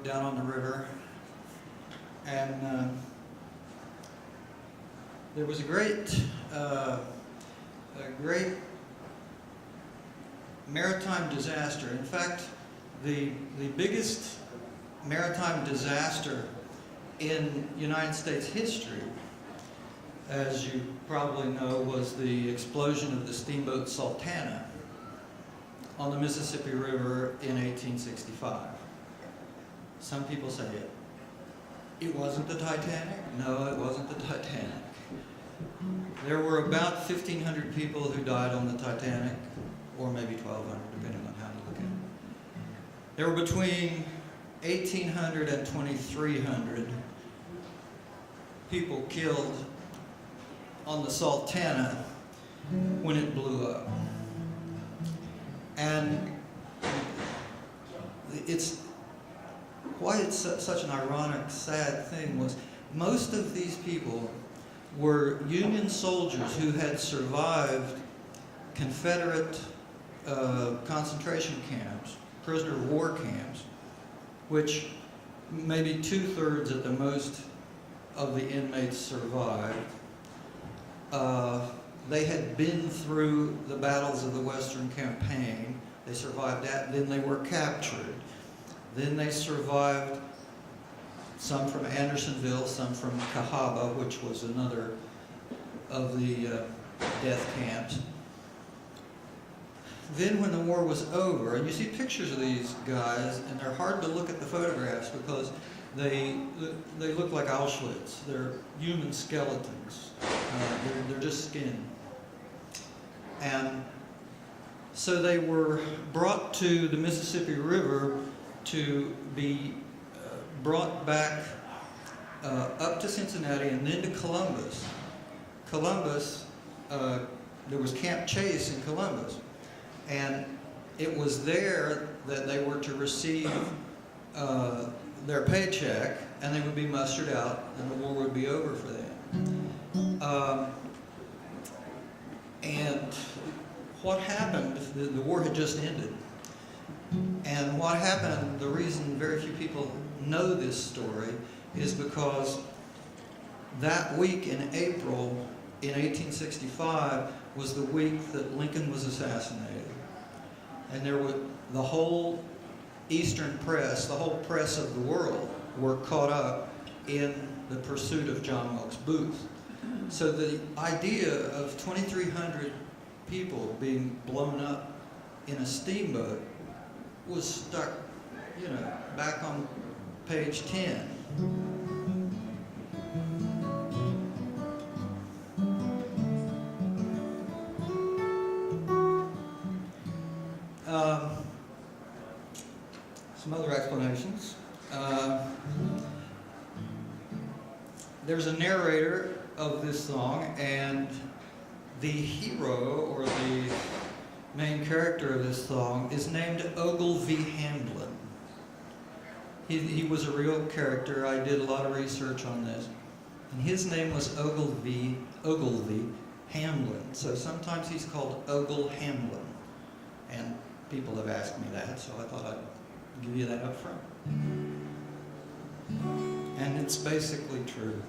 steamboat down on the river, and there was a great maritime disaster. In fact, the biggest maritime disaster in United States history, as you probably know, was the explosion of the steamboat Sultana on the Mississippi River in 1865. Some people say it wasn't the Titanic. No, it wasn't the Titanic. There were about 1,500 people who died on the Titanic, or maybe 1,200, depending on how you look at it. There were between 1,800 and 2,300 people killed on the Sultana when it blew up. And why it's such an ironic, sad thing was most of these people were Union soldiers who had survived Confederate concentration camps, prisoner of war camps, which maybe 2/3 at the most of the inmates survived. They had been through the battles of the Western Campaign. They survived that. Then they were captured. Then they survived, some from Andersonville, some from Cahaba, which was another of the death camps. Then when the war was over, and you see pictures of these guys, and they're hard to look at the photographs because they look like Auschwitz. They're human skeletons. They're just skin. And so they were brought to the Mississippi River to be brought back up to Cincinnati and then to Columbus. Columbus, there was Camp Chase in Columbus. And it was there that they were to receive their paycheck, and they would be mustered out, and the war would be over for them. And what happened, the war had just ended. And what happened, the reason very few people know this story, is because that week in April in 1865 was the week that Lincoln was assassinated. And there were the whole Eastern press, the whole press of the world, were caught up in the pursuit of John Wilkes Booth. So the idea of 2,300 people being blown up in a steamboat was stuck, back on page 10. Some other explanations. There's a narrator of this song, and the hero, or the main character of this song, is named Ogilvy Hamblin. He was a real character. I did a lot of research on this. And his name was Ogilvy Hamblin. So sometimes he's called Ogle Hamblin. And people have asked me that, so I thought I'd give you that up front. And it's basically true.